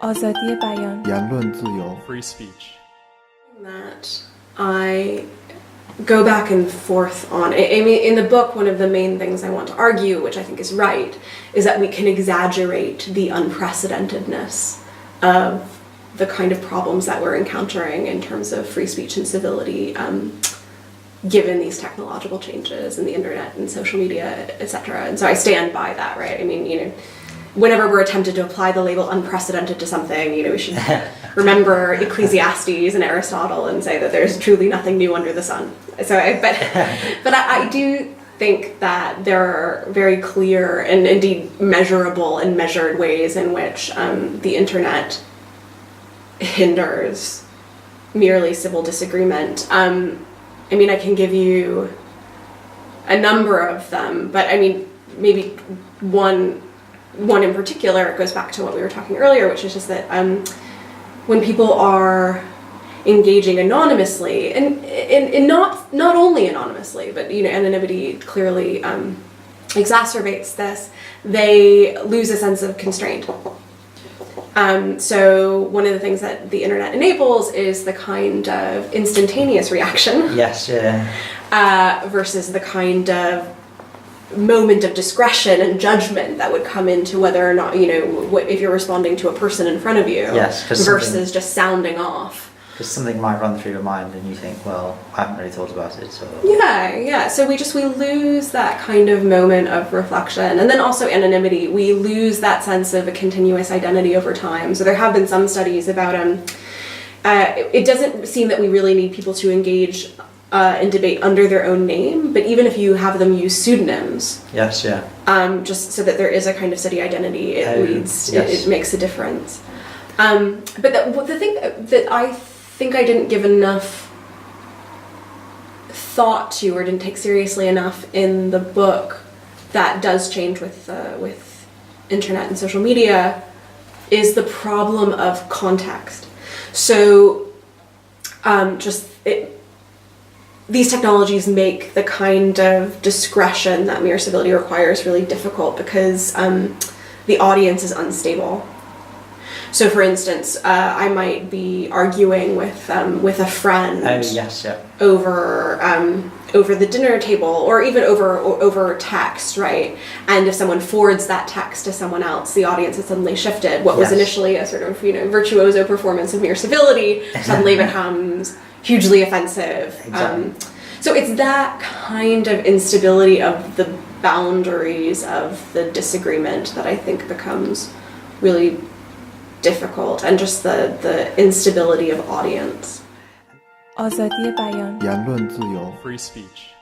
آزادی بیان 言论自由 free speech. That I go back and forth on. I mean, in the book, one of the main things I want to argue, which I think is right, is that we can exaggerate the unprecedentedness of the kind of problems that we're encountering in terms of free speech and civility, given these technological changes and the internet and social media, etc. And so I stand by that, right? I mean, whenever we're attempted to apply the label unprecedented to something, we should remember Ecclesiastes and Aristotle and say that there's truly nothing new under the sun. So, but I do think that there are very clear and indeed measurable and measured ways in which the internet hinders merely civil disagreement. I mean, I can give you a number of them, but I mean, maybe one in particular goes back to what we were talking earlier, which is just that when people are engaging anonymously, and not only anonymously, but anonymity clearly exacerbates this, they lose a sense of constraint. So one of the things that the internet enables is the kind of instantaneous reaction. Yes, yeah. Versus the kind of moment of discretion and judgment that would come into whether or not, if you're responding to a person in front of you, yes, versus just sounding off. Because something might run through your mind and you think, well, I haven't really thought about it, so... Yeah. So we lose that kind of moment of reflection. And then also anonymity. We lose that sense of a continuous identity over time. So there have been some studies about, it doesn't seem that we really need people to engage in debate under their own name, but even if you have them use pseudonyms. Yes, yeah. Just so that there is a kind of steady identity, it makes a difference. But the thing that I think I didn't give enough thought to, or didn't take seriously enough in the book, that does change with internet and social media, is the problem of context. So these technologies make the kind of discretion that mere civility requires really difficult because the audience is unstable. So, for instance, I might be arguing with a friend over the dinner table, or even over text, right? And if someone forwards that text to someone else, the audience has suddenly shifted. What was initially a sort of virtuoso performance of mere civility suddenly becomes hugely offensive. Exactly. So it's that kind of instability of the boundaries of the disagreement that I think becomes really difficult, and just the instability of audience. آزادی بیان 言论自由 Free speech.